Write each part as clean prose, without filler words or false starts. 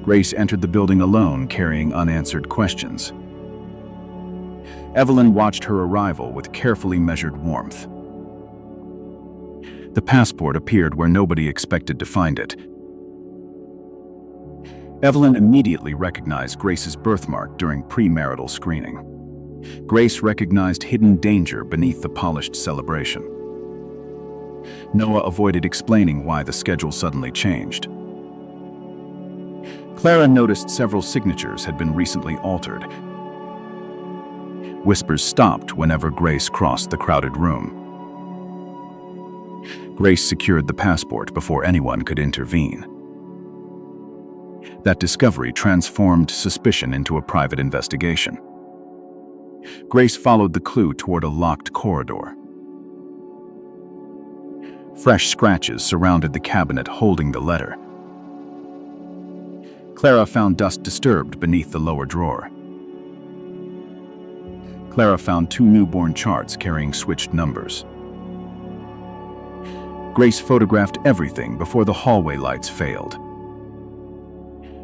Grace entered the building alone, carrying unanswered questions. Evelyn watched her arrival with carefully measured warmth. The passport appeared where nobody expected to find it. Evelyn immediately recognized Grace's birthmark during premarital screening. Grace recognized hidden danger beneath the polished celebration. Noah avoided explaining why the schedule suddenly changed. Clara noticed several signatures had been recently altered. Whispers stopped whenever Grace crossed the crowded room. Grace secured the passport before anyone could intervene. That discovery transformed suspicion into a private investigation. Grace followed the clue toward a locked corridor. Fresh scratches surrounded the cabinet holding the letter. Clara found dust disturbed beneath the lower drawer. Clara found 2 newborn charts carrying switched numbers. Grace photographed everything before the hallway lights failed.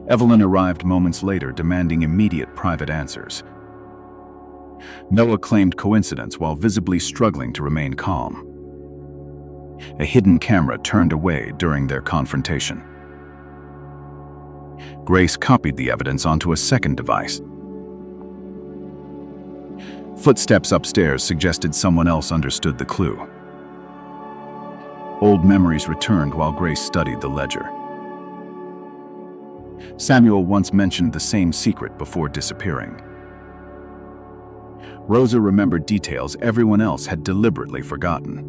Evelyn arrived moments later, demanding immediate private answers. Noah claimed coincidence while visibly struggling to remain calm. A hidden camera turned away during their confrontation. Grace copied the evidence onto a second device. Footsteps upstairs suggested someone else understood the clue. Old memories returned while Grace studied the ledger. Samuel once mentioned the same secret before disappearing. Rosa remembered details everyone else had deliberately forgotten.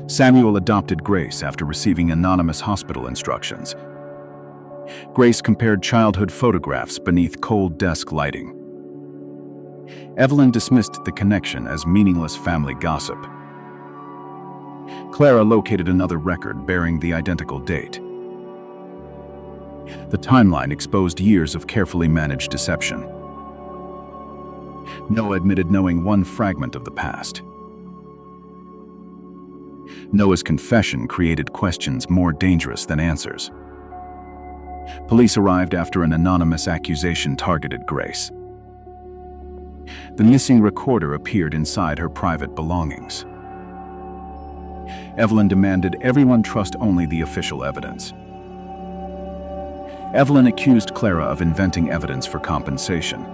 Samuel adopted Grace after receiving anonymous hospital instructions. Grace compared childhood photographs beneath cold desk lighting. Evelyn dismissed the connection as meaningless family gossip. Clara located another record bearing the identical date. The timeline exposed years of carefully managed deception. Noah admitted knowing one fragment of the past. Noah's confession created questions more dangerous than answers. Police arrived after an anonymous accusation targeted Grace. The missing recorder appeared inside her private belongings. Evelyn demanded everyone trust only the official evidence. Evelyn accused Clara of inventing evidence for compensation.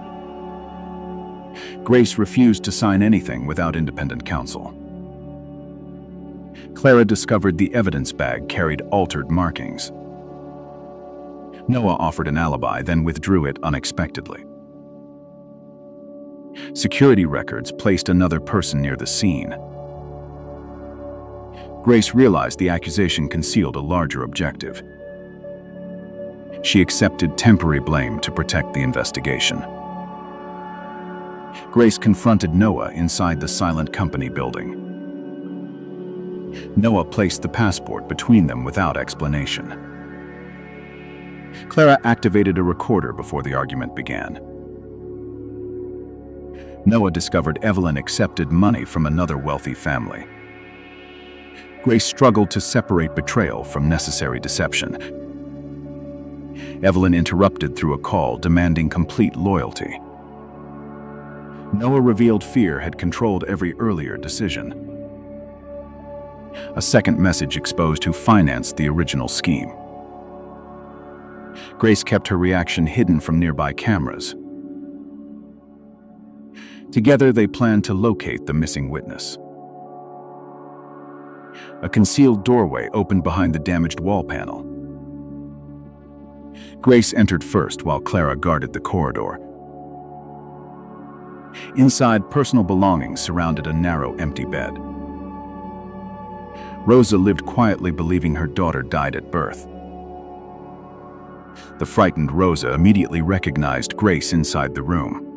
Grace refused to sign anything without independent counsel. Clara discovered the evidence bag carried altered markings. Noah offered an alibi, then withdrew it unexpectedly. Security records placed another person near the scene. Grace realized the accusation concealed a larger objective. She accepted temporary blame to protect the investigation. Grace confronted Noah inside the silent company building. Noah placed the passport between them without explanation. Clara activated a recorder before the argument began. Noah discovered Evelyn accepted money from another wealthy family. Grace struggled to separate betrayal from necessary deception. Evelyn interrupted through a call demanding complete loyalty. Noah revealed fear had controlled every earlier decision. A second message exposed who financed the original scheme. Grace kept her reaction hidden from nearby cameras. Together, they planned to locate the missing witness. A concealed doorway opened behind the damaged wall panel. Grace entered first while Clara guarded the corridor. Inside, personal belongings surrounded a narrow, empty bed. Rosa lived quietly, believing her daughter died at birth. The frightened Rosa immediately recognized Grace inside the room.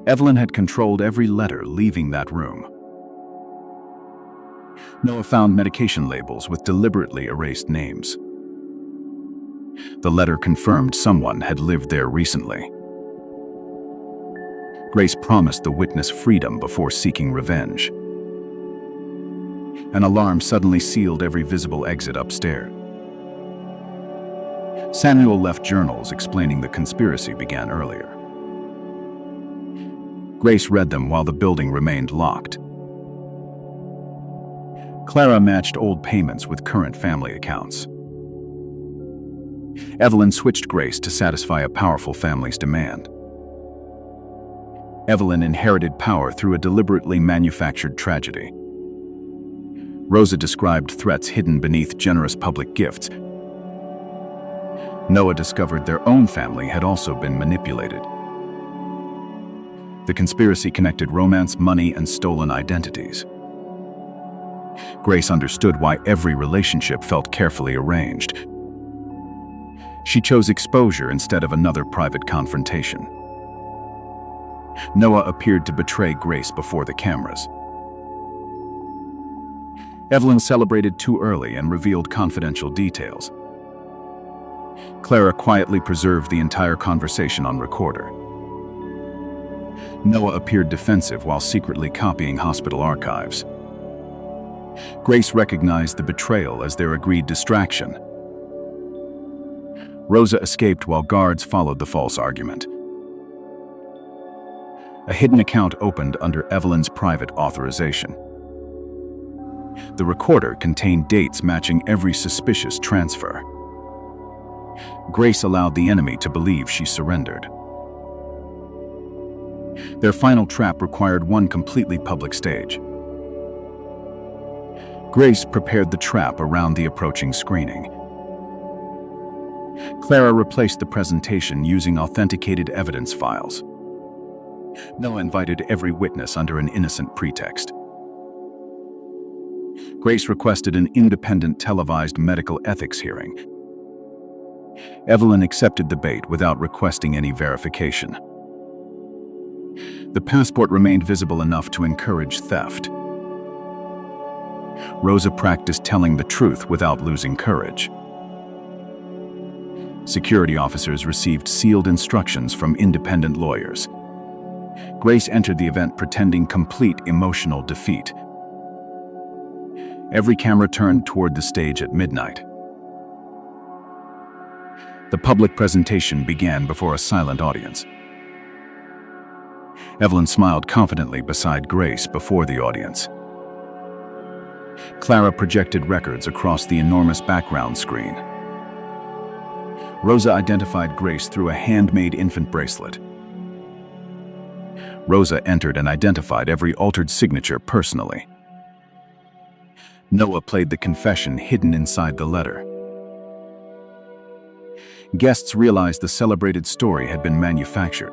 Evelyn had controlled every letter leaving that room. Noah found medication labels with deliberately erased names. The letter confirmed someone had lived there recently. Grace promised the witness freedom before seeking revenge. An alarm suddenly sealed every visible exit upstairs. Samuel left journals explaining the conspiracy began earlier. Grace read them while the building remained locked. Clara matched old payments with current family accounts. Evelyn switched Grace to satisfy a powerful family's demand. Evelyn inherited power through a deliberately manufactured tragedy. Rosa described threats hidden beneath generous public gifts. Noah discovered their own family had also been manipulated. The conspiracy connected romance, money, and stolen identities. Grace understood why every relationship felt carefully arranged. She chose exposure instead of another private confrontation. Noah appeared to betray Grace before the cameras. Evelyn celebrated too early and revealed confidential details. Clara quietly preserved the entire conversation on recorder. Noah appeared defensive while secretly copying hospital archives. Grace recognized the betrayal as their agreed distraction. Rosa escaped while guards followed the false argument. A hidden account opened under Evelyn's private authorization. The recorder contained dates matching every suspicious transfer. Grace allowed the enemy to believe she surrendered. Their final trap required one completely public stage. Grace prepared the trap around the approaching screening. Clara replaced the presentation using authenticated evidence files. Noah invited every witness under an innocent pretext. Grace requested an independent televised medical ethics hearing. Evelyn accepted the bait without requesting any verification. The passport remained visible enough to encourage theft. Rosa practiced telling the truth without losing courage. Security officers received sealed instructions from independent lawyers. Grace entered the event pretending complete emotional defeat. Every camera turned toward the stage at midnight. The public presentation began before a silent audience. Evelyn smiled confidently beside Grace before the audience. Clara projected records across the enormous background screen. Rosa identified Grace through a handmade infant bracelet. Rosa entered and identified every altered signature personally. Noah played the confession hidden inside the letter. Guests realized the celebrated story had been manufactured.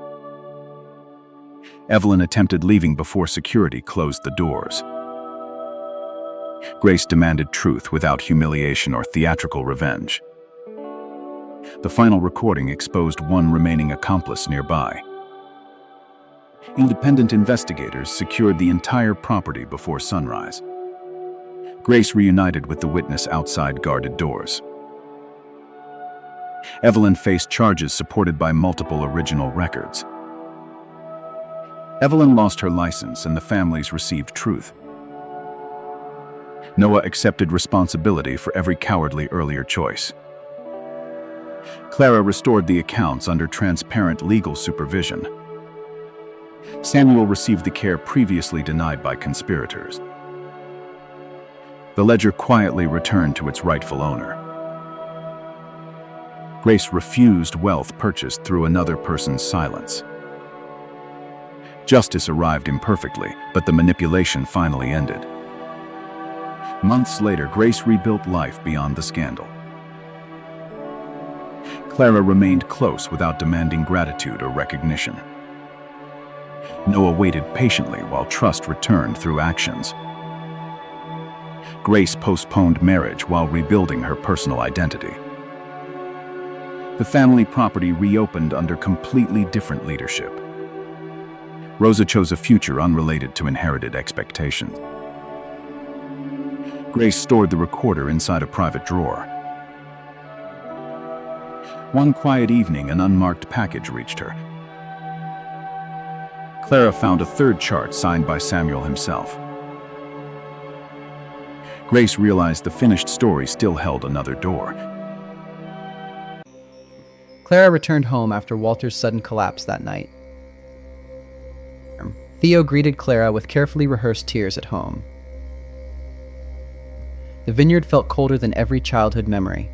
Evelyn attempted leaving before security closed the doors. Grace demanded truth without humiliation or theatrical revenge. The final recording exposed one remaining accomplice nearby. Independent investigators secured the entire property before sunrise. Grace reunited with the witness outside guarded doors. Evelyn faced charges supported by multiple original records. Evelyn lost her license and the families received truth. Noah accepted responsibility for every cowardly earlier choice. Clara restored the accounts under transparent legal supervision. Samuel received the care previously denied by conspirators. The ledger quietly returned to its rightful owner. Grace refused wealth purchased through another person's silence. Justice arrived imperfectly, but the manipulation finally ended. Months later, Grace rebuilt life beyond the scandal. Clara remained close without demanding gratitude or recognition. Noah waited patiently while trust returned through actions. Grace postponed marriage while rebuilding her personal identity. The family property reopened under completely different leadership. Rosa chose a future unrelated to inherited expectations. Grace stored the recorder inside a private drawer. One quiet evening, an unmarked package reached her. Clara found a third chart signed by Samuel himself. Grace realized the finished story still held another door. Clara returned home after Walter's sudden collapse that night. Theo greeted Clara with carefully rehearsed tears at home. The vineyard felt colder than every childhood memory.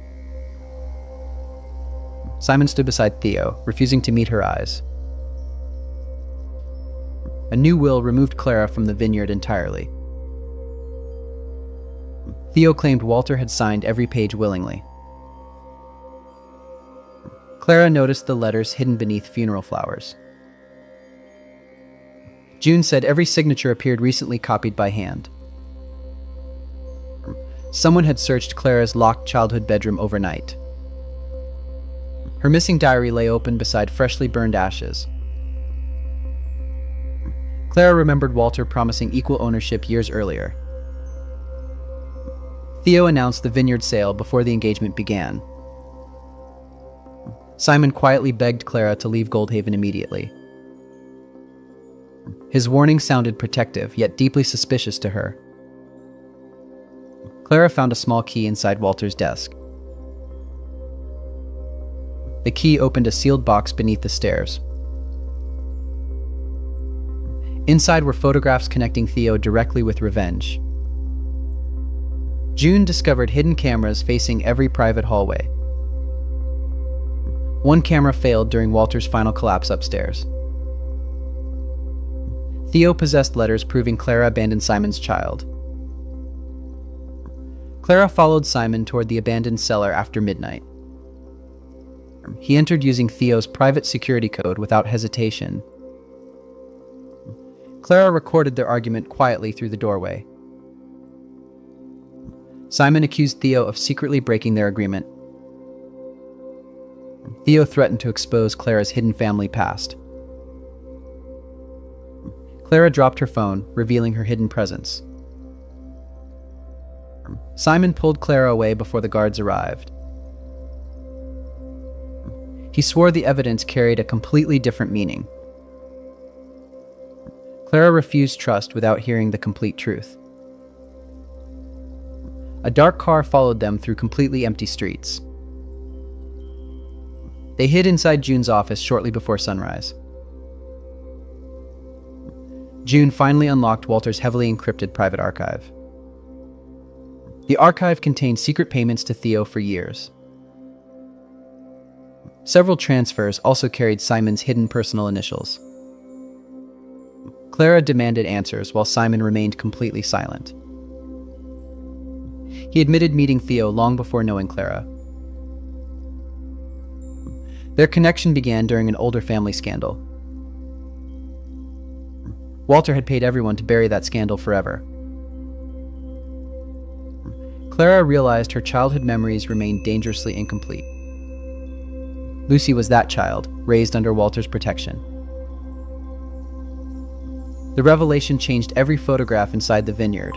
Simon stood beside Theo, refusing to meet her eyes. A new will removed Clara from the vineyard entirely. Theo claimed Walter had signed every page willingly. Clara noticed the letters hidden beneath funeral flowers. June said every signature appeared recently copied by hand. Someone had searched Clara's locked childhood bedroom overnight. Her missing diary lay open beside freshly burned ashes. Clara remembered Walter promising equal ownership years earlier. Theo announced the vineyard sale before the engagement began. Simon quietly begged Clara to leave Goldhaven immediately. His warning sounded protective, yet deeply suspicious to her. Clara found a small key inside Walter's desk. The key opened a sealed box beneath the stairs. Inside were photographs connecting Theo directly with revenge. June discovered hidden cameras facing every private hallway. One camera failed during Walter's final collapse upstairs. Theo possessed letters proving Clara abandoned Simon's child. Clara followed Simon toward the abandoned cellar after midnight. He entered using Theo's private security code without hesitation. Clara recorded their argument quietly through the doorway. Simon accused Theo of secretly breaking their agreement. Theo threatened to expose Clara's hidden family past. Clara dropped her phone, revealing her hidden presence. Simon pulled Clara away before the guards arrived. He swore the evidence carried a completely different meaning. Clara refused trust without hearing the complete truth. A dark car followed them through completely empty streets. They hid inside June's office shortly before sunrise. June finally unlocked Walter's heavily encrypted private archive. The archive contained secret payments to Theo for years. Several transfers also carried Simon's hidden personal initials. Clara demanded answers while Simon remained completely silent. He admitted meeting Theo long before knowing Clara. Their connection began during an older family scandal. Walter had paid everyone to bury that scandal forever. Clara realized her childhood memories remained dangerously incomplete. Lucy was that child, raised under Walter's protection. The revelation changed every photograph inside the vineyard.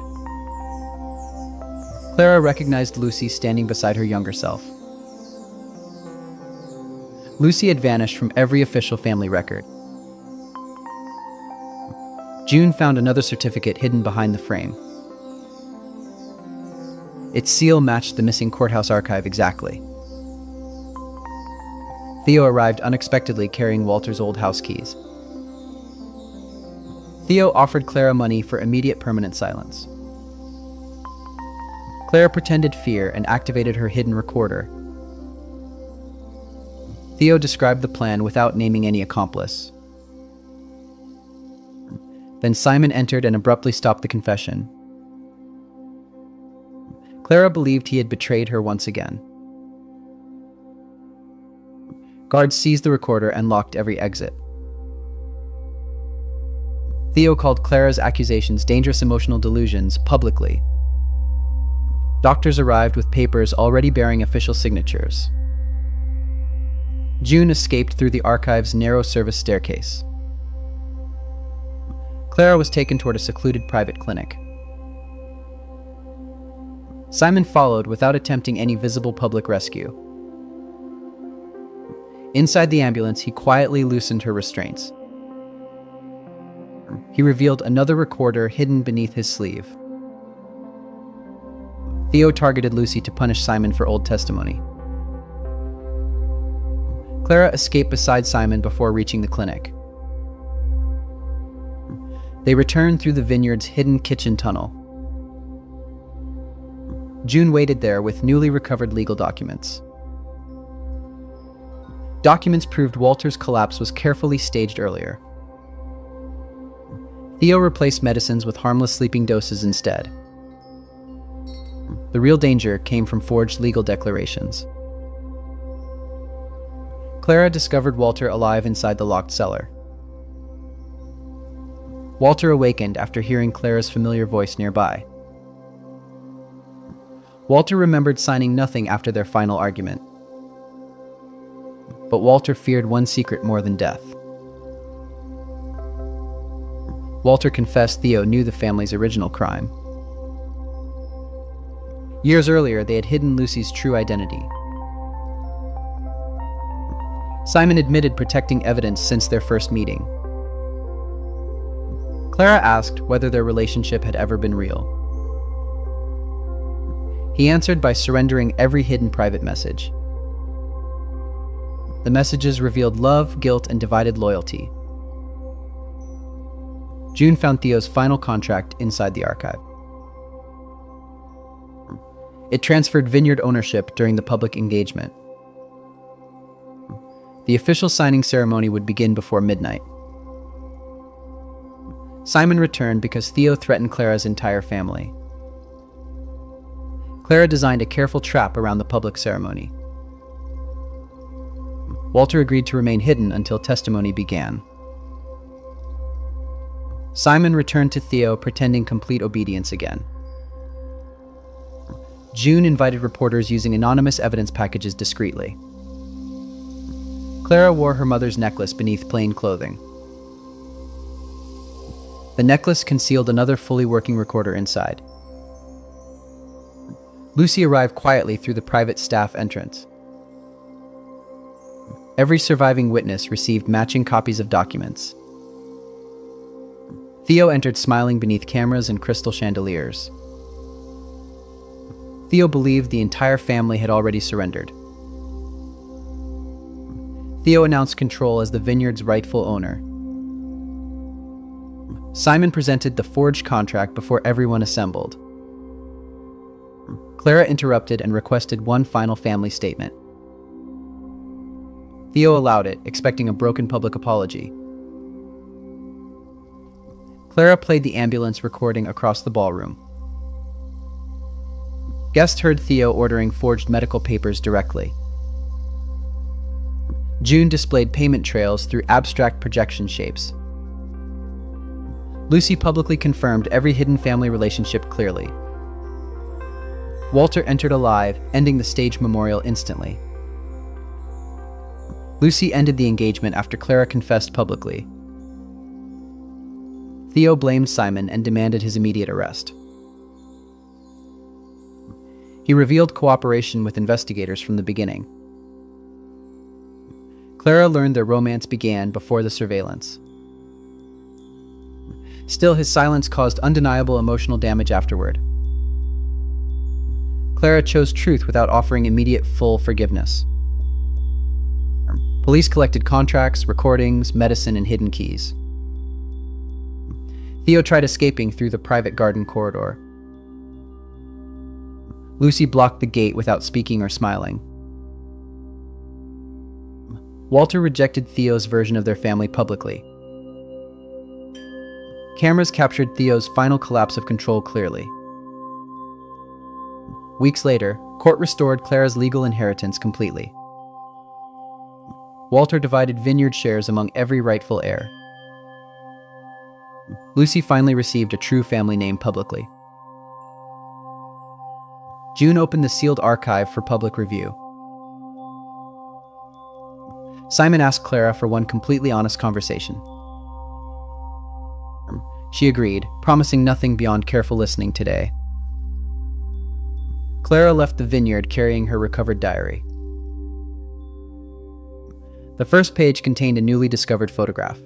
Clara recognized Lucy standing beside her younger self. Lucy had vanished from every official family record. June found another certificate hidden behind the frame. Its seal matched the missing courthouse archive exactly. Theo arrived unexpectedly carrying Walter's old house keys. Theo offered Clara money for immediate permanent silence. Clara pretended fear and activated her hidden recorder. Theo described the plan without naming any accomplice. Then Simon entered and abruptly stopped the confession. Clara believed he had betrayed her once again. Guards seized the recorder and locked every exit. Theo called Clara's accusations dangerous emotional delusions publicly. Doctors arrived with papers already bearing official signatures. June escaped through the archive's narrow service staircase. Clara was taken toward a secluded private clinic. Simon followed without attempting any visible public rescue. Inside the ambulance, he quietly loosened her restraints. He revealed another recorder hidden beneath his sleeve. Theo targeted Lucy to punish Simon for old testimony. Clara escaped beside Simon before reaching the clinic. They returned through the vineyard's hidden kitchen tunnel. June waited there with newly recovered legal documents. Documents proved Walter's collapse was carefully staged earlier. Theo replaced medicines with harmless sleeping doses instead. The real danger came from forged legal declarations. Clara discovered Walter alive inside the locked cellar. Walter awakened after hearing Clara's familiar voice nearby. Walter remembered signing nothing after their final argument. But Walter feared one secret more than death. Walter confessed Theo knew the family's original crime. Years earlier, they had hidden Lucy's true identity. Simon admitted protecting evidence since their first meeting. Clara asked whether their relationship had ever been real. He answered by surrendering every hidden private message. The messages revealed love, guilt, and divided loyalty. June found Theo's final contract inside the archive. It transferred vineyard ownership during the public engagement. The official signing ceremony would begin before midnight. Simon returned because Theo threatened Clara's entire family. Clara designed a careful trap around the public ceremony. Walter agreed to remain hidden until testimony began. Simon returned to Theo, pretending complete obedience again. June invited reporters using anonymous evidence packages discreetly. Clara wore her mother's necklace beneath plain clothing. The necklace concealed another fully working recorder inside. Lucy arrived quietly through the private staff entrance. Every surviving witness received matching copies of documents. Theo entered smiling beneath cameras and crystal chandeliers. Theo believed the entire family had already surrendered. Theo announced control as the vineyard's rightful owner. Simon presented the forged contract before everyone assembled. Clara interrupted and requested one final family statement. Theo allowed it, expecting a broken public apology. Clara played the ambulance recording across the ballroom. Guests heard Theo ordering forged medical papers directly. June displayed payment trails through abstract projection shapes. Lucy publicly confirmed every hidden family relationship clearly. Walter entered alive, ending the staged memorial instantly. Lucy ended the engagement after Clara confessed publicly. Theo blamed Simon and demanded his immediate arrest. He revealed cooperation with investigators from the beginning. Clara learned their romance began before the surveillance. Still, his silence caused undeniable emotional damage afterward. Clara chose truth without offering immediate full forgiveness. Police collected contracts, recordings, medicine, and hidden keys. Theo tried escaping through the private garden corridor. Lucy blocked the gate without speaking or smiling. Walter rejected Theo's version of their family publicly. Cameras captured Theo's final collapse of control clearly. Weeks later, court restored Clara's legal inheritance completely. Walter divided vineyard shares among every rightful heir. Lucy finally received a true family name publicly. June opened the sealed archive for public review. Simon asked Clara for one completely honest conversation. She agreed, promising nothing beyond careful listening today. Clara left the vineyard carrying her recovered diary. The first page contained a newly discovered photograph.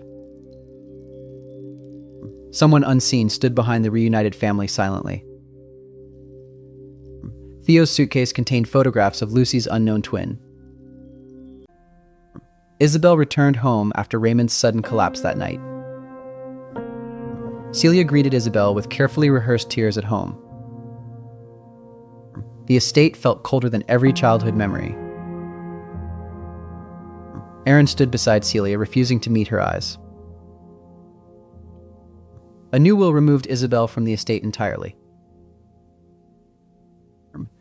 Someone unseen stood behind the reunited family silently. Theo's suitcase contained photographs of Lucy's unknown twin. Isabel returned home after Raymond's sudden collapse that night. Celia greeted Isabel with carefully rehearsed tears at home. The estate felt colder than every childhood memory. Aaron stood beside Celia, refusing to meet her eyes. A new will removed Isabel from the estate entirely.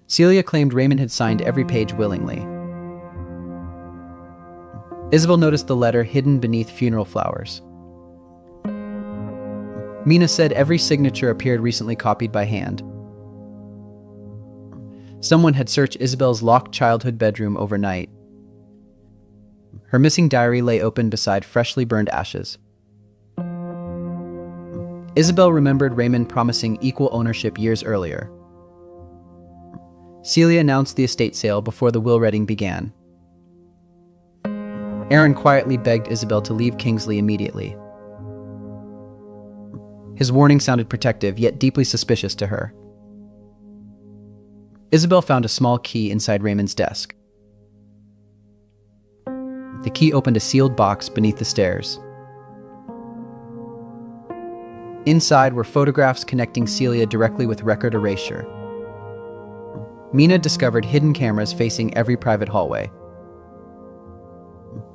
Celia claimed Raymond had signed every page willingly. Isabel noticed the letter hidden beneath funeral flowers. Mina said every signature appeared recently copied by hand. Someone had searched Isabel's locked childhood bedroom overnight. Her missing diary lay open beside freshly burned ashes. Isabel remembered Raymond promising equal ownership years earlier. Celia announced the estate sale before the will reading began. Aaron quietly begged Isabel to leave Kingsley immediately. His warning sounded protective, yet deeply suspicious to her. Isabel found a small key inside Raymond's desk. The key opened a sealed box beneath the stairs. Inside were photographs connecting Celia directly with record erasure. Mina discovered hidden cameras facing every private hallway.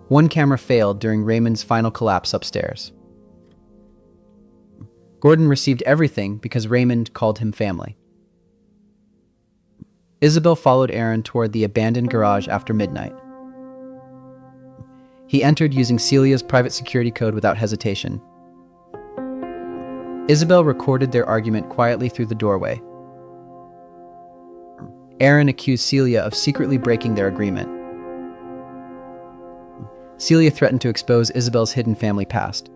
One camera failed during Raymond's final collapse upstairs. Gordon received everything because Raymond called him family. Isabel followed Aaron toward the abandoned garage after midnight. He entered using Celia's private security code without hesitation. Isabel recorded their argument quietly through the doorway. Aaron accused Celia of secretly breaking their agreement. Celia threatened to expose Isabel's hidden family past.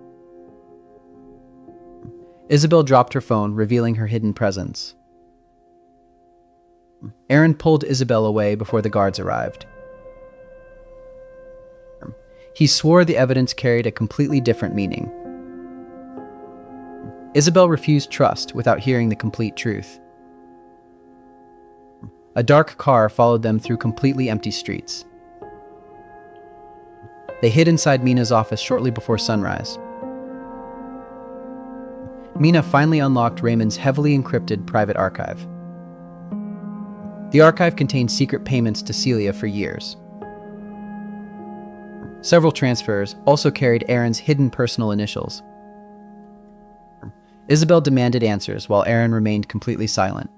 Isabel dropped her phone, revealing her hidden presence. Aaron pulled Isabel away before the guards arrived. He swore the evidence carried a completely different meaning. Isabel refused trust without hearing the complete truth. A dark car followed them through completely empty streets. They hid inside Mina's office shortly before sunrise. Mina finally unlocked Raymond's heavily encrypted private archive. The archive contained secret payments to Celia for years. Several transfers also carried Aaron's hidden personal initials. Isabel demanded answers while Aaron remained completely silent.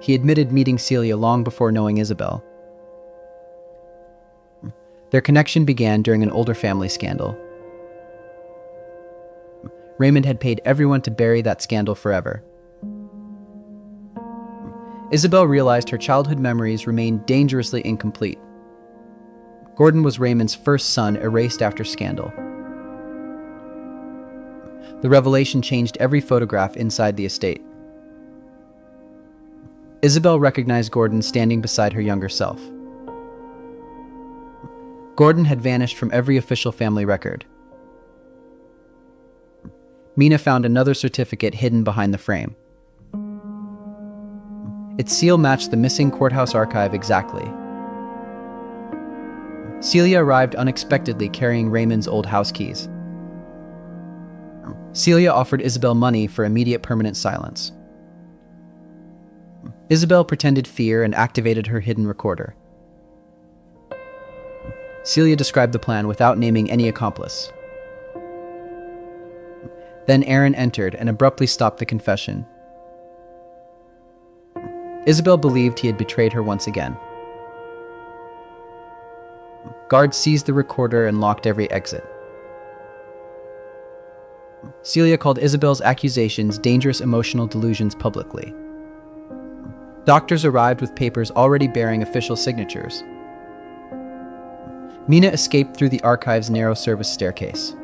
He admitted meeting Celia long before knowing Isabel. Their connection began during an older family scandal. Raymond had paid everyone to bury that scandal forever. Isabel realized her childhood memories remained dangerously incomplete. Gordon was Raymond's first son, erased after scandal. The revelation changed every photograph inside the estate. Isabel recognized Gordon standing beside her younger self. Gordon had vanished from every official family record. Mina found another certificate hidden behind the frame. Its seal matched the missing courthouse archive exactly. Celia arrived unexpectedly carrying Raymond's old house keys. Celia offered Isabel money for immediate permanent silence. Isabel pretended fear and activated her hidden recorder. Celia described the plan without naming any accomplice. Then Aaron entered and abruptly stopped the confession. Isabel believed he had betrayed her once again. Guards seized the recorder and locked every exit. Celia called Isabel's accusations dangerous emotional delusions publicly. Doctors arrived with papers already bearing official signatures. Mina escaped through the archive's narrow service staircase.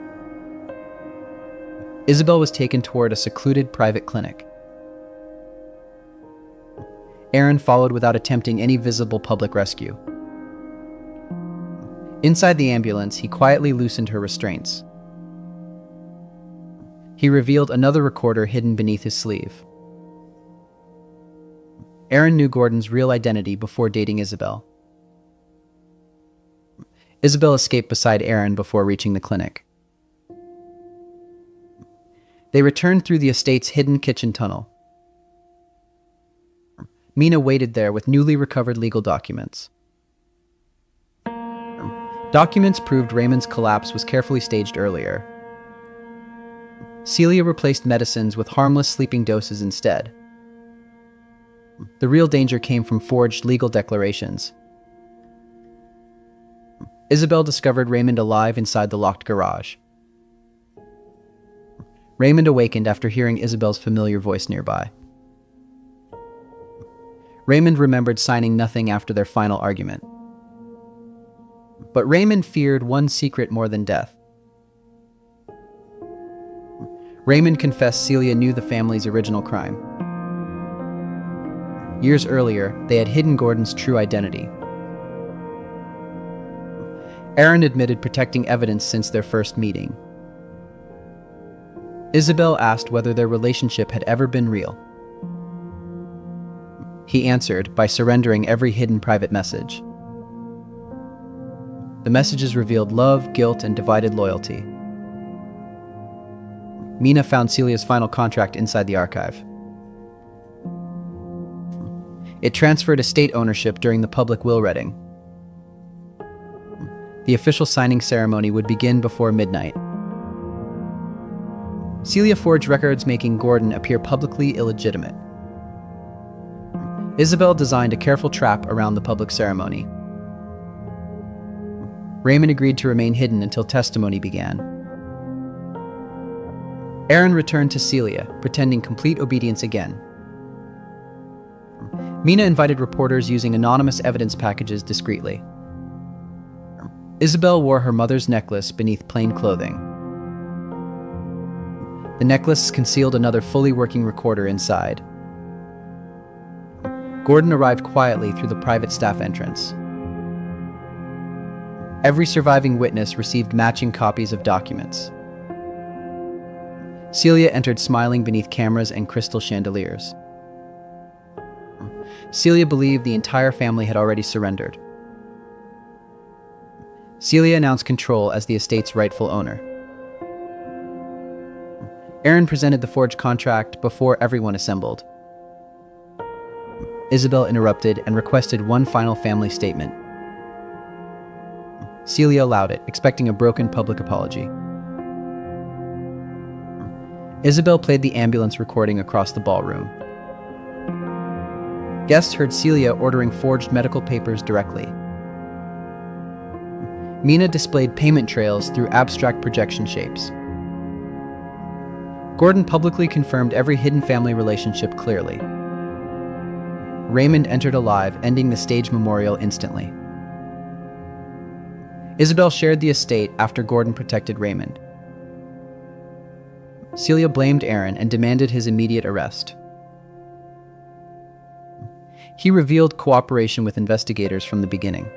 Isabel was taken toward a secluded private clinic. Aaron followed without attempting any visible public rescue. Inside the ambulance, he quietly loosened her restraints. He revealed another recorder hidden beneath his sleeve. Aaron knew Gordon's real identity before dating Isabel. Isabel escaped beside Aaron before reaching the clinic. They returned through the estate's hidden kitchen tunnel. Mina waited there with newly recovered legal documents. Documents proved Raymond's collapse was carefully staged earlier. Celia replaced medicines with harmless sleeping doses instead. The real danger came from forged legal declarations. Isabel discovered Raymond alive inside the locked garage. Raymond awakened after hearing Isabel's familiar voice nearby. Raymond remembered signing nothing after their final argument. But Raymond feared one secret more than death. Raymond confessed Celia knew the family's original crime. Years earlier, they had hidden Gordon's true identity. Aaron admitted protecting evidence since their first meeting. Isabel asked whether their relationship had ever been real. He answered by surrendering every hidden private message. The messages revealed love, guilt, and divided loyalty. Mina found Celia's final contract inside the archive. It transferred estate ownership during the public will reading. The official signing ceremony would begin before midnight. Celia forged records making Gordon appear publicly illegitimate. Isabel designed a careful trap around the public ceremony. Raymond agreed to remain hidden until testimony began. Aaron returned to Celia, pretending complete obedience again. Mina invited reporters using anonymous evidence packages discreetly. Isabel wore her mother's necklace beneath plain clothing. The necklace concealed another fully working recorder inside. Gordon arrived quietly through the private staff entrance. Every surviving witness received matching copies of documents. Celia entered smiling beneath cameras and crystal chandeliers. Celia believed the entire family had already surrendered. Celia announced control as the estate's rightful owner. Aaron presented the forged contract before everyone assembled. Isabel interrupted and requested one final family statement. Celia allowed it, expecting a broken public apology. Isabel played the ambulance recording across the ballroom. Guests heard Celia ordering forged medical papers directly. Mina displayed payment trails through abstract projection shapes. Gordon publicly confirmed every hidden family relationship clearly. Raymond entered alive, ending the stage memorial instantly. Isabel shared the estate after Gordon protected Raymond. Celia blamed Aaron and demanded his immediate arrest. He revealed cooperation with investigators from the beginning.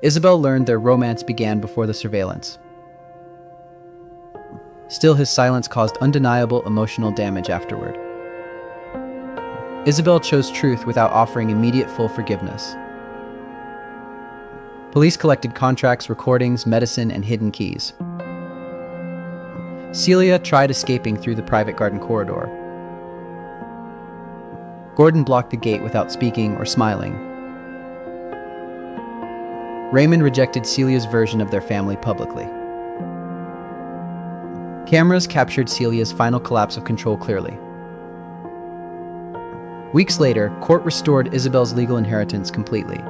Isabel learned their romance began before the surveillance. Still, his silence caused undeniable emotional damage afterward. Isabel chose truth without offering immediate full forgiveness. Police collected contracts, recordings, medicine, and hidden keys. Celia tried escaping through the private garden corridor. Gordon blocked the gate without speaking or smiling. Raymond rejected Celia's version of their family publicly. Cameras captured Celia's final collapse of control clearly. Weeks later, court restored Isabel's legal inheritance completely.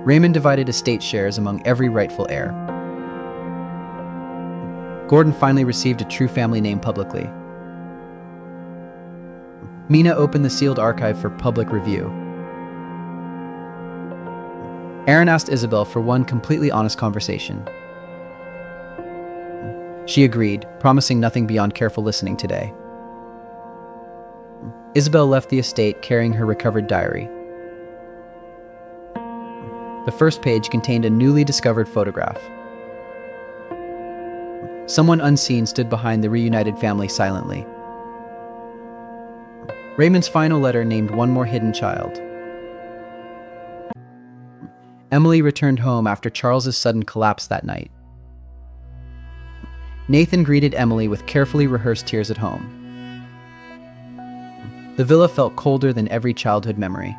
Raymond divided estate shares among every rightful heir. Gordon finally received a true family name publicly. Mina opened the sealed archive for public review. Aaron asked Isabel for one completely honest conversation. She agreed, promising nothing beyond careful listening today. Isabel left the estate carrying her recovered diary. The first page contained a newly discovered photograph. Someone unseen stood behind the reunited family silently. Raymond's final letter named one more hidden child. Emily returned home after Charles's sudden collapse that night. Nathan greeted Emily with carefully rehearsed tears at home. The villa felt colder than every childhood memory.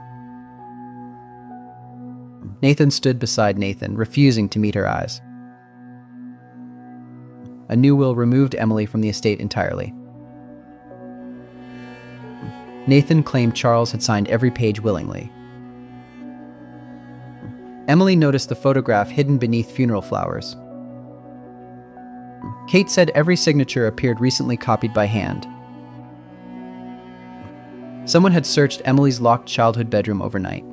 Nathan stood beside Nathan, refusing to meet her eyes. A new will removed Emily from the estate entirely. Nathan claimed Charles had signed every page willingly. Emily noticed the photograph hidden beneath funeral flowers. Kate said every signature appeared recently copied by hand. Someone had searched Emily's locked childhood bedroom overnight.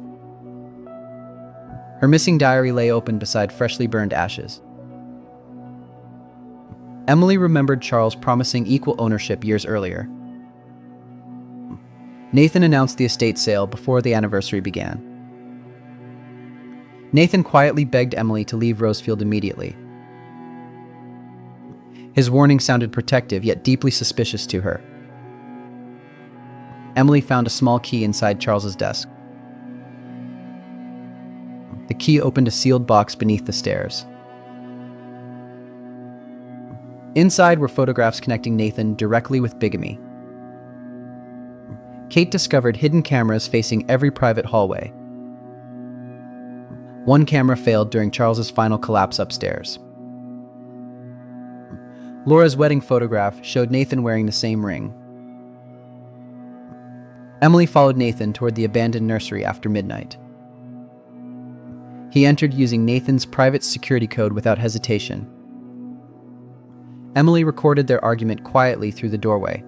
Her missing diary lay open beside freshly burned ashes. Emily remembered Charles promising equal ownership years earlier. Nathan announced the estate sale before the anniversary began. Nathan quietly begged Emily to leave Rosefield immediately. His warning sounded protective, yet deeply suspicious to her. Emily found a small key inside Charles's desk. The key opened a sealed box beneath the stairs. Inside were photographs connecting Nathan directly with bigamy. Kate discovered hidden cameras facing every private hallway. One camera failed during Charles's final collapse upstairs. Laura's wedding photograph showed Nathan wearing the same ring. Emily followed Nathan toward the abandoned nursery after midnight. He entered using Nathan's private security code without hesitation. Emily recorded their argument quietly through the doorway.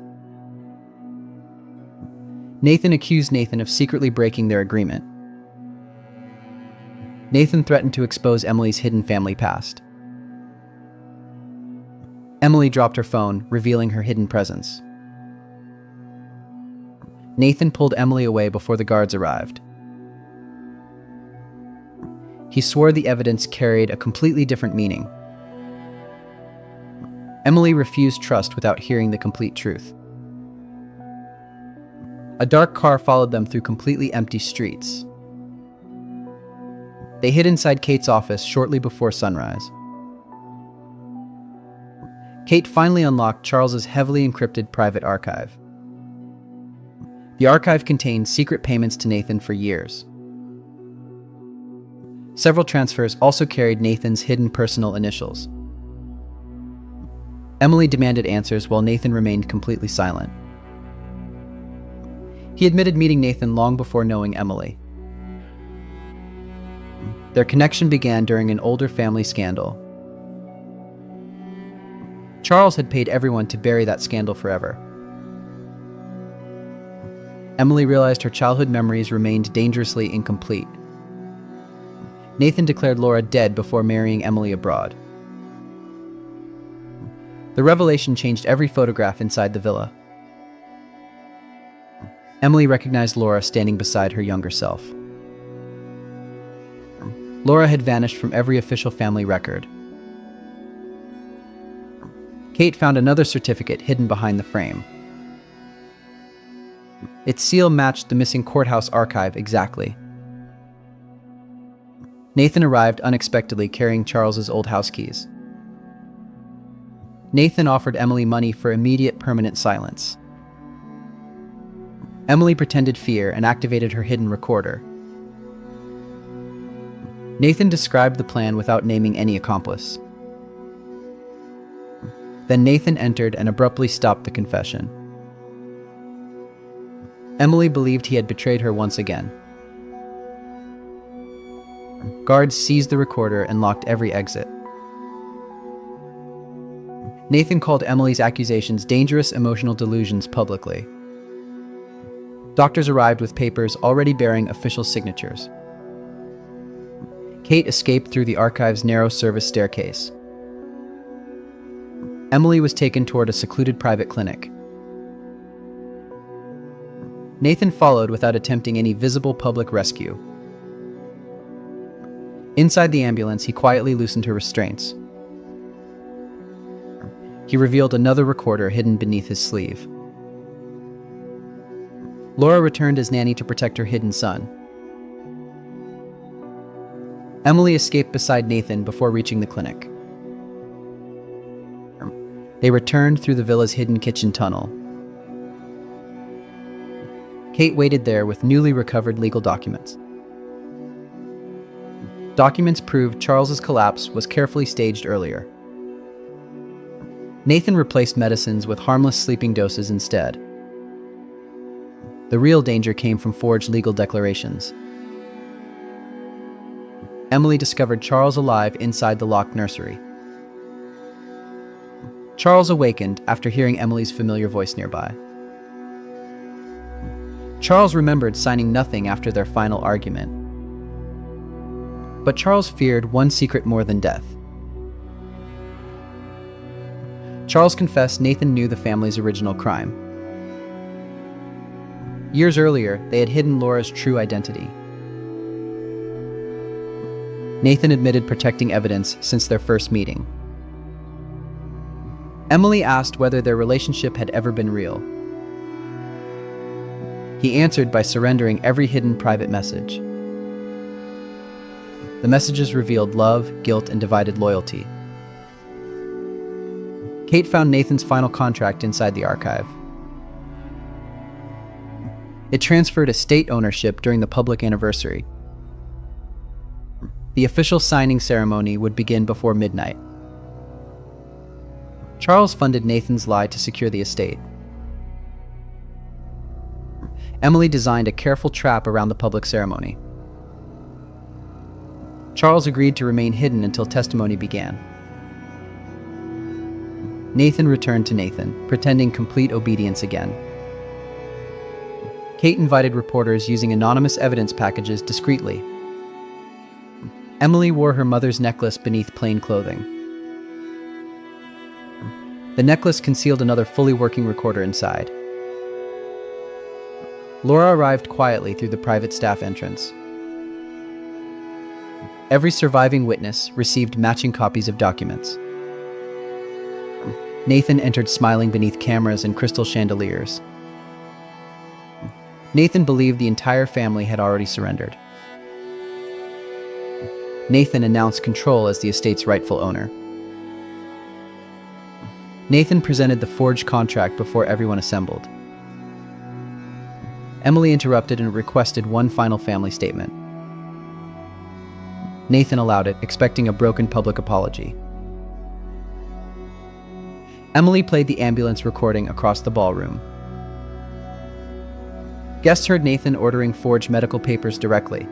Nathan accused Nathan of secretly breaking their agreement. Nathan threatened to expose Emily's hidden family past. Emily dropped her phone, revealing her hidden presence. Nathan pulled Emily away before the guards arrived. He swore the evidence carried a completely different meaning. Emily refused trust without hearing the complete truth. A dark car followed them through completely empty streets. They hid inside Kate's office shortly before sunrise. Kate finally unlocked Charles's heavily encrypted private archive. The archive contained secret payments to Nathan for years. Several transfers also carried Nathan's hidden personal initials. Emily demanded answers while Nathan remained completely silent. He admitted meeting Nathan long before knowing Emily. Their connection began during an older family scandal. Charles had paid everyone to bury that scandal forever. Emily realized her childhood memories remained dangerously incomplete. Nathan declared Laura dead before marrying Emily abroad. The revelation changed every photograph inside the villa. Emily recognized Laura standing beside her younger self. Laura had vanished from every official family record. Kate found another certificate hidden behind the frame. Its seal matched the missing courthouse archive exactly. Nathan arrived unexpectedly carrying Charles's old house keys. Nathan offered Emily money for immediate permanent silence. Emily pretended fear and activated her hidden recorder. Nathan described the plan without naming any accomplice. Then Nathan entered and abruptly stopped the confession. Emily believed he had betrayed her once again. Guards seized the recorder and locked every exit. Nathan called Emily's accusations dangerous emotional delusions publicly. Doctors arrived with papers already bearing official signatures. Kate escaped through the archive's narrow service staircase. Emily was taken toward a secluded private clinic. Nathan followed without attempting any visible public rescue. Inside the ambulance, he quietly loosened her restraints. He revealed another recorder hidden beneath his sleeve. Laura returned as nanny to protect her hidden son. Emily escaped beside Nathan before reaching the clinic. They returned through the villa's hidden kitchen tunnel. Kate waited there with newly recovered legal documents. Documents proved Charles's collapse was carefully staged earlier. Nathan replaced medicines with harmless sleeping doses instead. The real danger came from forged legal declarations. Emily discovered Charles alive inside the locked nursery. Charles awakened after hearing Emily's familiar voice nearby. Charles remembered signing nothing after their final argument. But Charles feared one secret more than death. Charles confessed Nathan knew the family's original crime. Years earlier, they had hidden Laura's true identity. Nathan admitted protecting evidence since their first meeting. Emily asked whether their relationship had ever been real. He answered by surrendering every hidden private message. The messages revealed love, guilt, and divided loyalty. Kate found Nathan's final contract inside the archive. It transferred estate ownership during the public anniversary. The official signing ceremony would begin before midnight. Charles funded Nathan's lie to secure the estate. Emily designed a careful trap around the public ceremony. Charles agreed to remain hidden until testimony began. Nathan returned to Nathan, pretending complete obedience again. Kate invited reporters using anonymous evidence packages discreetly. Emily wore her mother's necklace beneath plain clothing. The necklace concealed another fully working recorder inside. Laura arrived quietly through the private staff entrance. Every surviving witness received matching copies of documents. Nathan entered smiling beneath cameras and crystal chandeliers. Nathan believed the entire family had already surrendered. Nathan announced control as the estate's rightful owner. Nathan presented the forged contract before everyone assembled. Emily interrupted and requested one final family statement. Nathan allowed it, expecting a broken public apology. Emily played the ambulance recording across the ballroom. Guests heard Nathan ordering forged medical papers directly.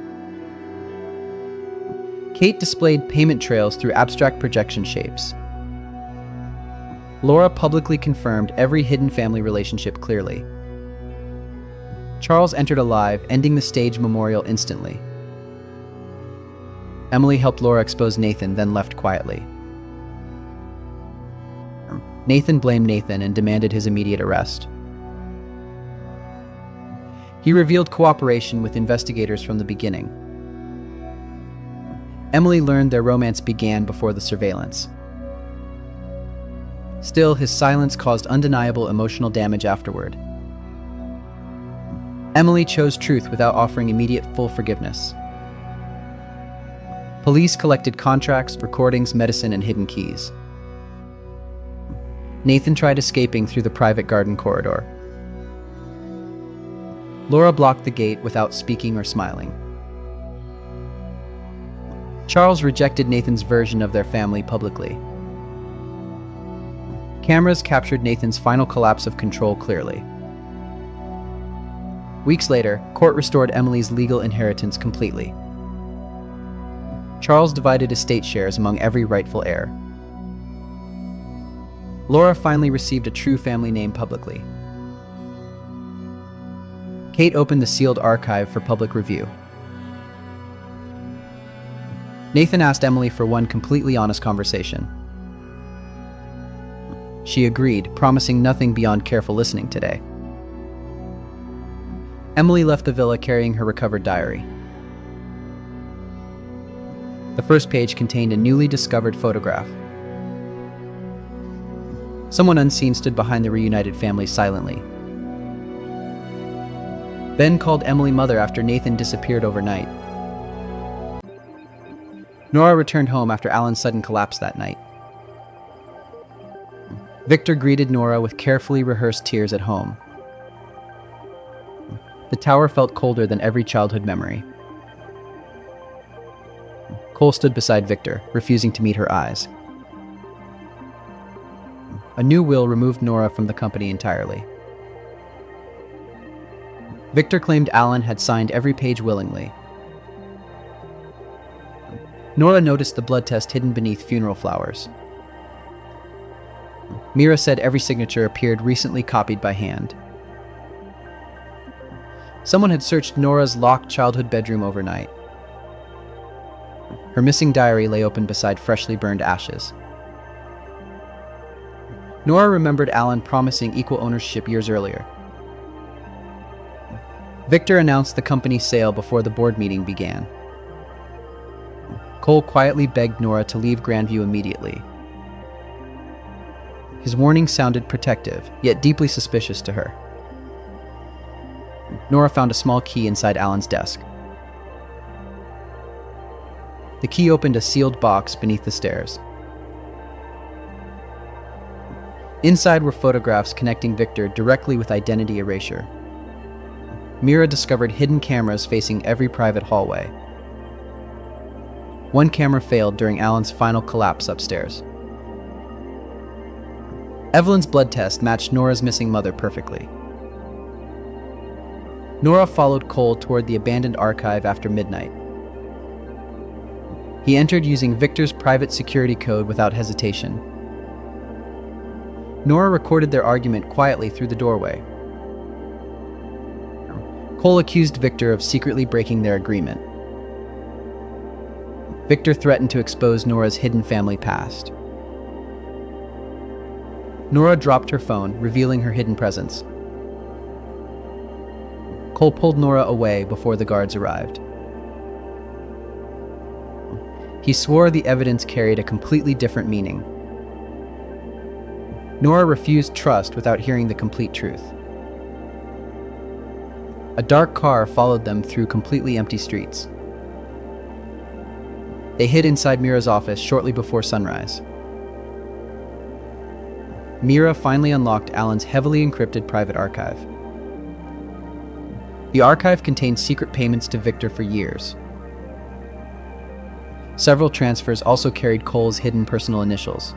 Kate displayed payment trails through abstract projection shapes. Laura publicly confirmed every hidden family relationship clearly. Charles entered alive, ending the stage memorial instantly. Emily helped Laura expose Nathan, then left quietly. Nathan blamed Nathan and demanded his immediate arrest. He revealed cooperation with investigators from the beginning. Emily learned their romance began before the surveillance. Still, his silence caused undeniable emotional damage afterward. Emily chose truth without offering immediate full forgiveness. Police collected contracts, recordings, medicine, and hidden keys. Nathan tried escaping through the private garden corridor. Laura blocked the gate without speaking or smiling. Charles rejected Nathan's version of their family publicly. Cameras captured Nathan's final collapse of control clearly. Weeks later, court restored Emily's legal inheritance completely. Charles divided estate shares among every rightful heir. Laura finally received a true family name publicly. Kate opened the sealed archive for public review. Nathan asked Emily for one completely honest conversation. She agreed, promising nothing beyond careful listening today. Emily left the villa carrying her recovered diary. The first page contained a newly discovered photograph. Someone unseen stood behind the reunited family silently. Ben called Emily mother after Nathan disappeared overnight. Nora returned home after Alan's sudden collapse that night. Victor greeted Nora with carefully rehearsed tears at home. The tower felt colder than every childhood memory. Cole stood beside Victor, refusing to meet her eyes. A new will removed Nora from the company entirely. Victor claimed Alan had signed every page willingly. Nora noticed the blood test hidden beneath funeral flowers. Mira said every signature appeared recently copied by hand. Someone had searched Nora's locked childhood bedroom overnight. Her missing diary lay open beside freshly burned ashes. Nora remembered Alan promising equal ownership years earlier. Victor announced the company's sale before the board meeting began. Cole quietly begged Nora to leave Grandview immediately. His warning sounded protective, yet deeply suspicious to her. Nora found a small key inside Alan's desk. The key opened a sealed box beneath the stairs. Inside were photographs connecting Victor directly with identity erasure. Mira discovered hidden cameras facing every private hallway. One camera failed during Alan's final collapse upstairs. Evelyn's blood test matched Nora's missing mother perfectly. Nora followed Cole toward the abandoned archive after midnight. He entered using Victor's private security code without hesitation. Nora recorded their argument quietly through the doorway. Cole accused Victor of secretly breaking their agreement. Victor threatened to expose Nora's hidden family past. Nora dropped her phone, revealing her hidden presence. Cole pulled Nora away before the guards arrived. He swore the evidence carried a completely different meaning. Nora refused trust without hearing the complete truth. A dark car followed them through completely empty streets. They hid inside Mira's office shortly before sunrise. Mira finally unlocked Alan's heavily encrypted private archive. The archive contained secret payments to Victor for years. Several transfers also carried Cole's hidden personal initials.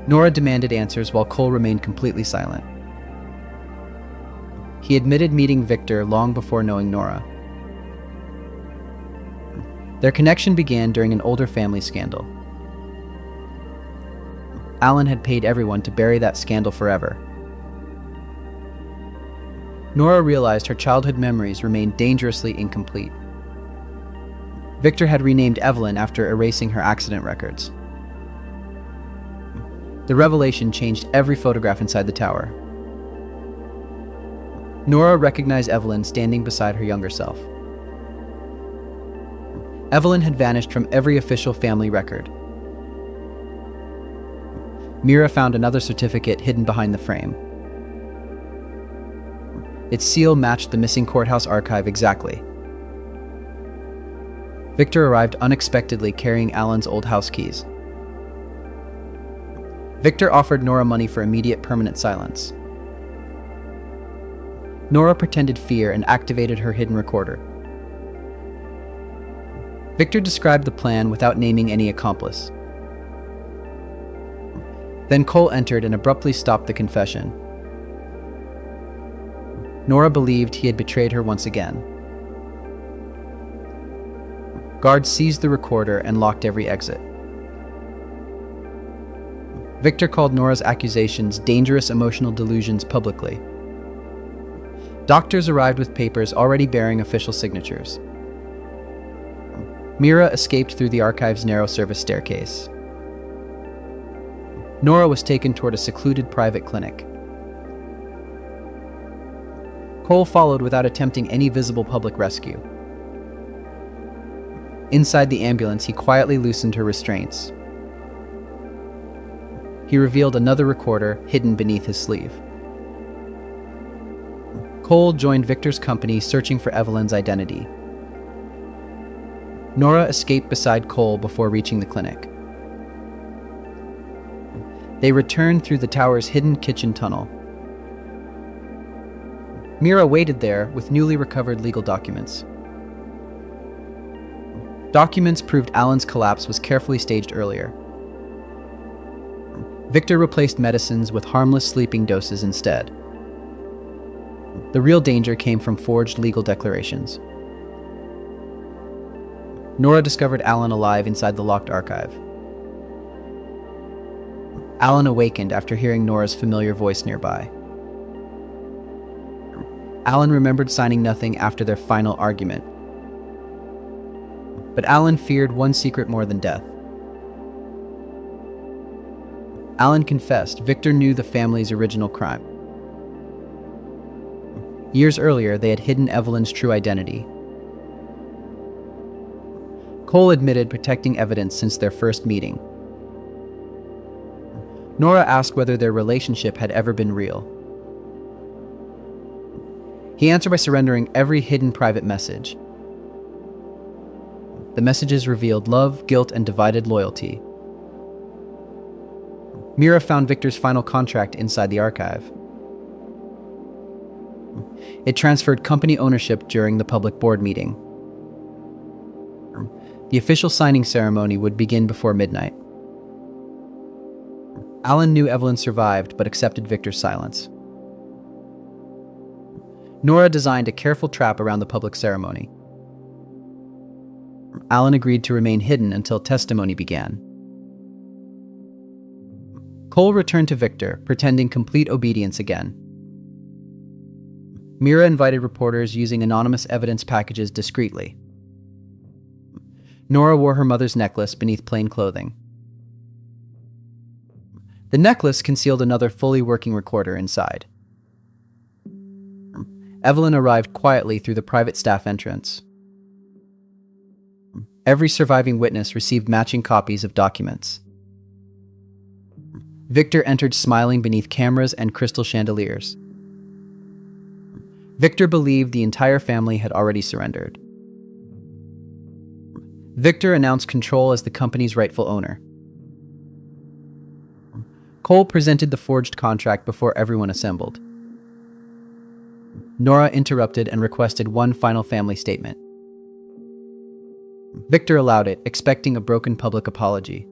Nora demanded answers while Cole remained completely silent. He admitted meeting Victor long before knowing Nora. Their connection began during an older family scandal. Alan had paid everyone to bury that scandal forever. Nora realized her childhood memories remained dangerously incomplete. Victor had renamed Evelyn after erasing her accident records. The revelation changed every photograph inside the tower. Nora recognized Evelyn standing beside her younger self. Evelyn had vanished from every official family record. Mira found another certificate hidden behind the frame. Its seal matched the missing courthouse archive exactly. Victor arrived unexpectedly carrying Alan's old house keys. Victor offered Nora money for immediate permanent silence. Nora pretended fear and activated her hidden recorder. Victor described the plan without naming any accomplice. Then Cole entered and abruptly stopped the confession. Nora believed he had betrayed her once again. Guards seized the recorder and locked every exit. Victor called Nora's accusations dangerous emotional delusions publicly. Doctors arrived with papers already bearing official signatures. Mira escaped through the archive's narrow service staircase. Nora was taken toward a secluded private clinic. Cole followed without attempting any visible public rescue. Inside the ambulance, he quietly loosened her restraints. He revealed another recorder hidden beneath his sleeve. Cole joined Victor's company searching for Evelyn's identity. Nora escaped beside Cole before reaching the clinic. They returned through the tower's hidden kitchen tunnel. Mira waited there with newly recovered legal documents. Documents proved Alan's collapse was carefully staged earlier. Victor replaced medicines with harmless sleeping doses instead. The real danger came from forged legal declarations. Nora discovered Alan alive inside the locked archive. Alan awakened after hearing Nora's familiar voice nearby. Alan remembered signing nothing after their final argument. But Alan feared one secret more than death. Alan confessed Victor knew the family's original crime. Years earlier, they had hidden Evelyn's true identity. Cole admitted protecting evidence since their first meeting. Nora asked whether their relationship had ever been real. He answered by surrendering every hidden private message. The messages revealed love, guilt, and divided loyalty. Mira found Victor's final contract inside the archive. It transferred company ownership during the public board meeting. The official signing ceremony would begin before midnight. Alan knew Evelyn survived but accepted Victor's silence. Nora designed a careful trap around the public ceremony. Alan agreed to remain hidden until testimony began. Cole returned to Victor, pretending complete obedience again. Mira invited reporters using anonymous evidence packages discreetly. Nora wore her mother's necklace beneath plain clothing. The necklace concealed another fully working recorder inside. Evelyn arrived quietly through the private staff entrance. Every surviving witness received matching copies of documents. Victor entered smiling beneath cameras and crystal chandeliers. Victor believed the entire family had already surrendered. Victor announced control as the company's rightful owner. Cole presented the forged contract before everyone assembled. Nora interrupted and requested one final family statement. Victor allowed it, expecting a broken public apology.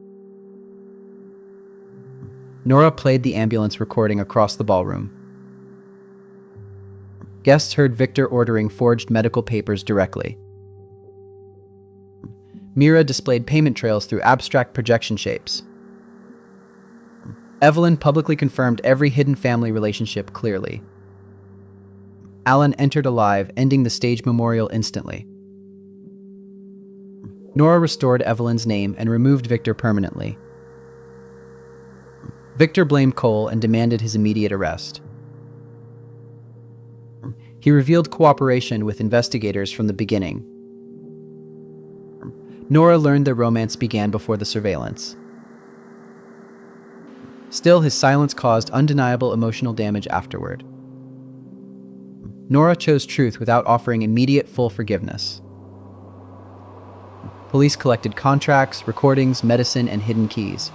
Nora played the ambulance recording across the ballroom. Guests heard Victor ordering forged medical papers directly. Mira displayed payment trails through abstract projection shapes. Evelyn publicly confirmed every hidden family relationship clearly. Alan entered alive, ending the stage memorial instantly. Nora restored Evelyn's name and removed Victor permanently. Victor blamed Cole and demanded his immediate arrest. He revealed cooperation with investigators from the beginning. Nora learned their romance began before the surveillance. Still, his silence caused undeniable emotional damage afterward. Nora chose truth without offering immediate full forgiveness. Police collected contracts, recordings, medicine, and hidden keys.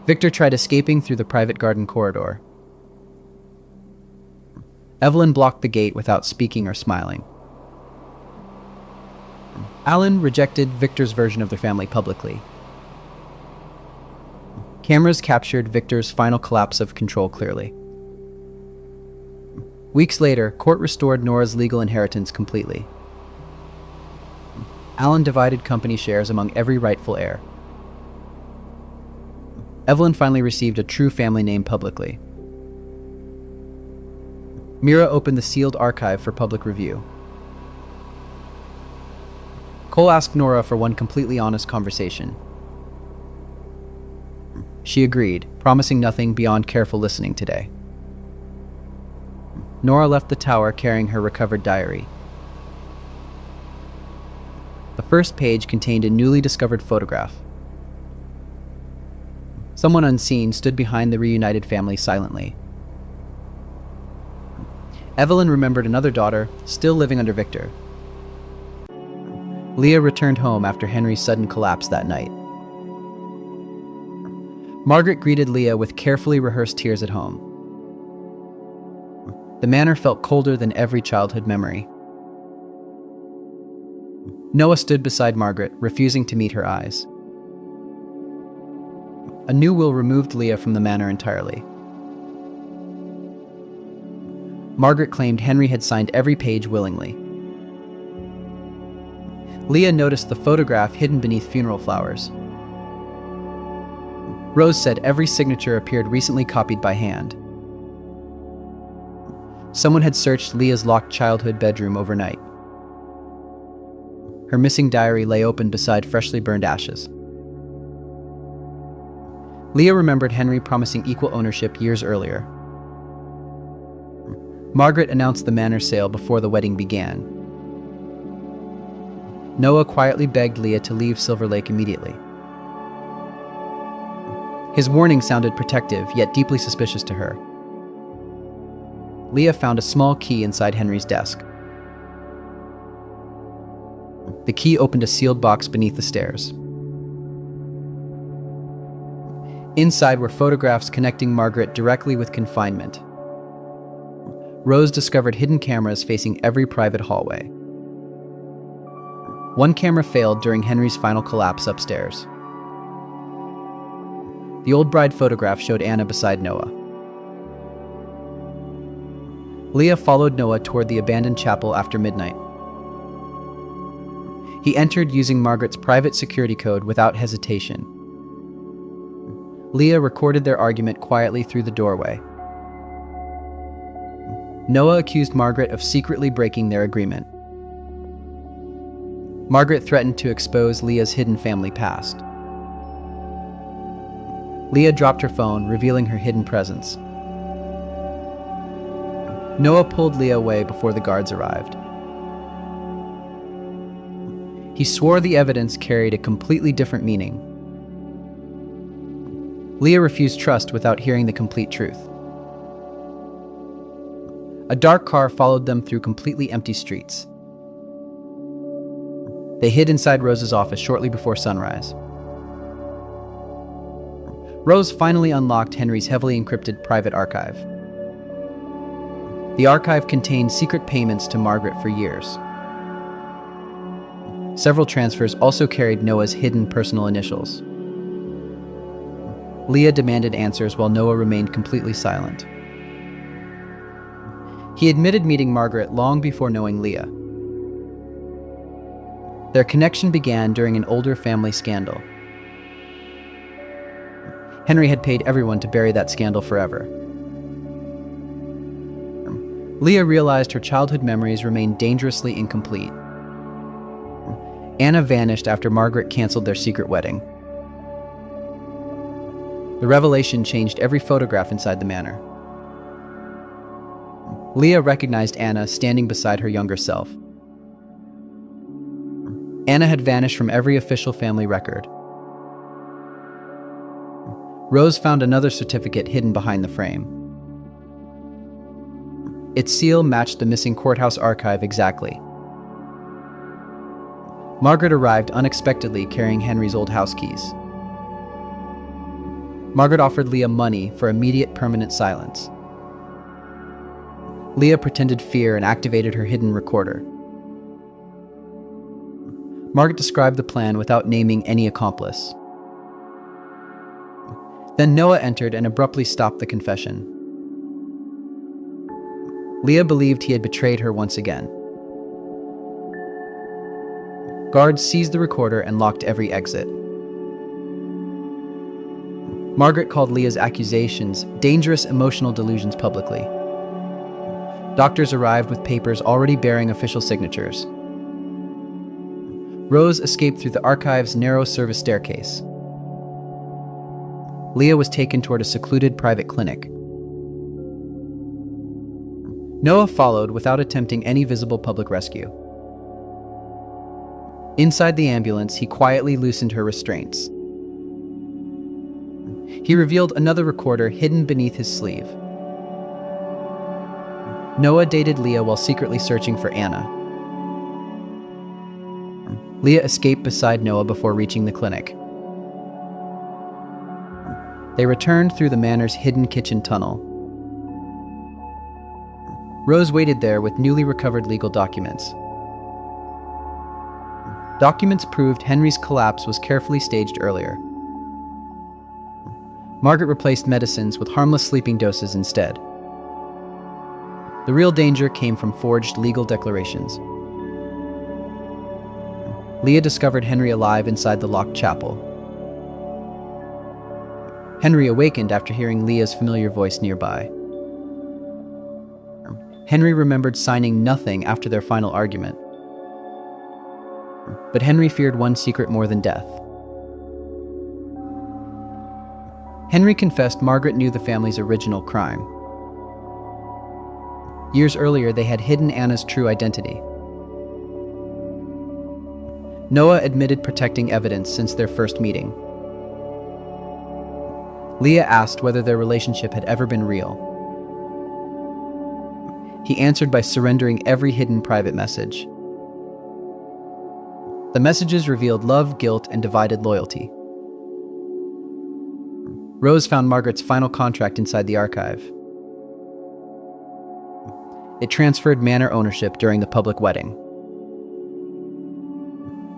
Victor tried escaping through the private garden corridor. Evelyn blocked the gate without speaking or smiling. Alan rejected Victor's version of their family publicly. Cameras captured Victor's final collapse of control clearly. Weeks later, court restored Nora's legal inheritance completely. Alan divided company shares among every rightful heir. Evelyn finally received a true family name publicly. Mira opened the sealed archive for public review. Cole asked Nora for one completely honest conversation. She agreed, promising nothing beyond careful listening today. Nora left the tower carrying her recovered diary. The first page contained a newly discovered photograph. Someone unseen stood behind the reunited family silently. Evelyn remembered another daughter, still living under Victor. Leah returned home after Henry's sudden collapse that night. Margaret greeted Leah with carefully rehearsed tears at home. The manor felt colder than every childhood memory. Noah stood beside Margaret, refusing to meet her eyes. A new will removed Leah from the manor entirely. Margaret claimed Henry had signed every page willingly. Leah noticed the photograph hidden beneath funeral flowers. Rose said every signature appeared recently copied by hand. Someone had searched Leah's locked childhood bedroom overnight. Her missing diary lay open beside freshly burned ashes. Leah remembered Henry promising equal ownership years earlier. Margaret announced the manor sale before the wedding began. Noah quietly begged Leah to leave Silver Lake immediately. His warning sounded protective, yet deeply suspicious to her. Leah found a small key inside Henry's desk. The key opened a sealed box beneath the stairs. Inside were photographs connecting Margaret directly with confinement. Rose discovered hidden cameras facing every private hallway. One camera failed during Henry's final collapse upstairs. The old bride photograph showed Anna beside Noah. Leah followed Noah toward the abandoned chapel after midnight. He entered using Margaret's private security code without hesitation. Leah recorded their argument quietly through the doorway. Noah accused Margaret of secretly breaking their agreement. Margaret threatened to expose Leah's hidden family past. Leah dropped her phone, revealing her hidden presence. Noah pulled Leah away before the guards arrived. He swore the evidence carried a completely different meaning. Leah refused trust without hearing the complete truth. A dark car followed them through completely empty streets. They hid inside Rose's office shortly before sunrise. Rose finally unlocked Henry's heavily encrypted private archive. The archive contained secret payments to Margaret for years. Several transfers also carried Noah's hidden personal initials. Leah demanded answers while Noah remained completely silent. He admitted meeting Margaret long before knowing Leah. Their connection began during an older family scandal. Henry had paid everyone to bury that scandal forever. Leah realized her childhood memories remained dangerously incomplete. Anna vanished after Margaret canceled their secret wedding. The revelation changed every photograph inside the manor. Leah recognized Anna standing beside her younger self. Anna had vanished from every official family record. Rose found another certificate hidden behind the frame. Its seal matched the missing courthouse archive exactly. Margaret arrived unexpectedly carrying Henry's old house keys. Margaret offered Leah money for immediate permanent silence. Leah pretended fear and activated her hidden recorder. Margaret described the plan without naming any accomplice. Then Noah entered and abruptly stopped the confession. Leah believed he had betrayed her once again. Guards seized the recorder and locked every exit. Margaret called Leah's accusations dangerous emotional delusions publicly. Doctors arrived with papers already bearing official signatures. Rose escaped through the archive's narrow service staircase. Leah was taken toward a secluded private clinic. Noah followed without attempting any visible public rescue. Inside the ambulance, he quietly loosened her restraints. He revealed another recorder hidden beneath his sleeve. Noah dated Leah while secretly searching for Anna. Leah escaped beside Noah before reaching the clinic. They returned through the manor's hidden kitchen tunnel. Rose waited there with newly recovered legal documents. Documents proved Henry's collapse was carefully staged earlier. Margaret replaced medicines with harmless sleeping doses instead. The real danger came from forged legal declarations. Leah discovered Henry alive inside the locked chapel. Henry awakened after hearing Leah's familiar voice nearby. Henry remembered signing nothing after their final argument. But Henry feared one secret more than death. Henry confessed Margaret knew the family's original crime. Years earlier, they had hidden Anna's true identity. Noah admitted protecting evidence since their first meeting. Leah asked whether their relationship had ever been real. He answered by surrendering every hidden private message. The messages revealed love, guilt, and divided loyalty. Rose found Margaret's final contract inside the archive. It transferred manor ownership during the public wedding.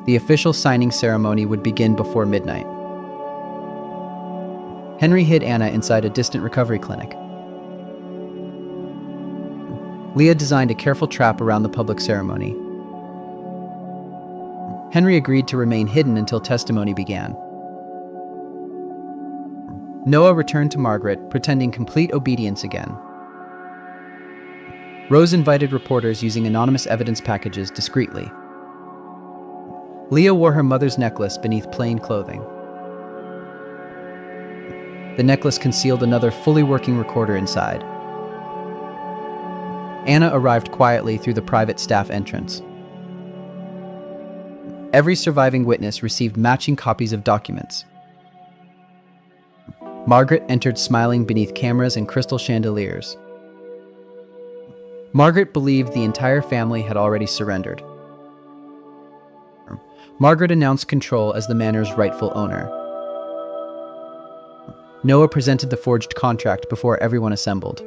The official signing ceremony would begin before midnight. Henry hid Anna inside a distant recovery clinic. Leah designed a careful trap around the public ceremony. Henry agreed to remain hidden until testimony began. Noah returned to Margaret, pretending complete obedience again. Rose invited reporters using anonymous evidence packages discreetly. Leah wore her mother's necklace beneath plain clothing. The necklace concealed another fully working recorder inside. Anna arrived quietly through the private staff entrance. Every surviving witness received matching copies of documents. Margaret entered smiling beneath cameras and crystal chandeliers. Margaret believed the entire family had already surrendered. Margaret announced control as the manor's rightful owner. Noah presented the forged contract before everyone assembled.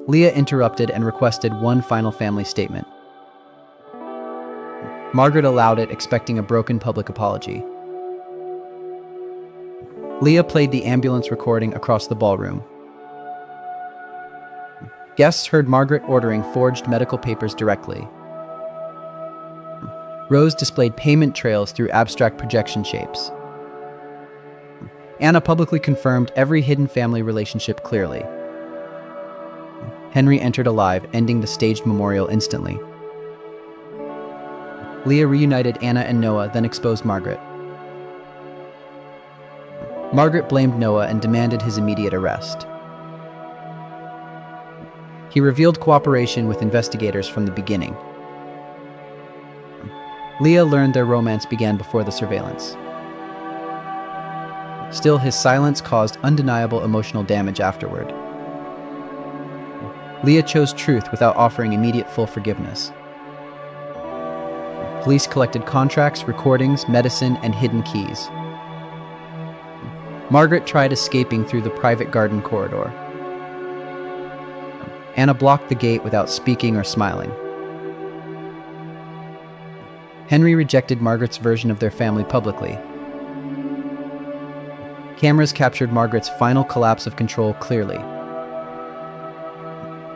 Leah interrupted and requested one final family statement. Margaret allowed it, expecting a broken public apology. Leah played the ambulance recording across the ballroom. Guests heard Margaret ordering forged medical papers directly. Rose displayed payment trails through abstract projection shapes. Anna publicly confirmed every hidden family relationship clearly. Henry entered alive, ending the staged memorial instantly. Leah reunited Anna and Noah, then exposed Margaret. Margaret blamed Noah and demanded his immediate arrest. He revealed cooperation with investigators from the beginning. Leah learned their romance began before the surveillance. Still, his silence caused undeniable emotional damage afterward. Leah chose truth without offering immediate full forgiveness. Police collected contracts, recordings, medicine, and hidden keys. Margaret tried escaping through the private garden corridor. Anna blocked the gate without speaking or smiling. Henry rejected Margaret's version of their family publicly. Cameras captured Margaret's final collapse of control clearly.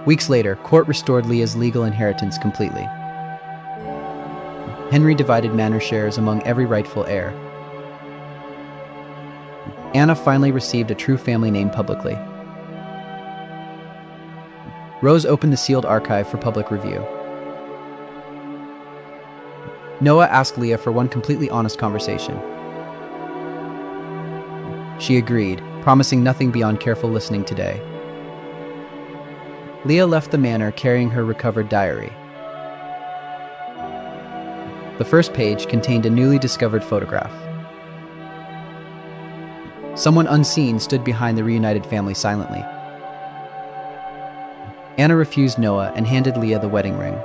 Weeks later, court restored Leah's legal inheritance completely. Henry divided manor shares among every rightful heir. Anna finally received a true family name publicly. Rose opened the sealed archive for public review. Noah asked Leah for one completely honest conversation. She agreed, promising nothing beyond careful listening today. Leah left the manor carrying her recovered diary. The first page contained a newly discovered photograph. Someone unseen stood behind the reunited family silently. Anna refused Noah and handed Leah the wedding ring.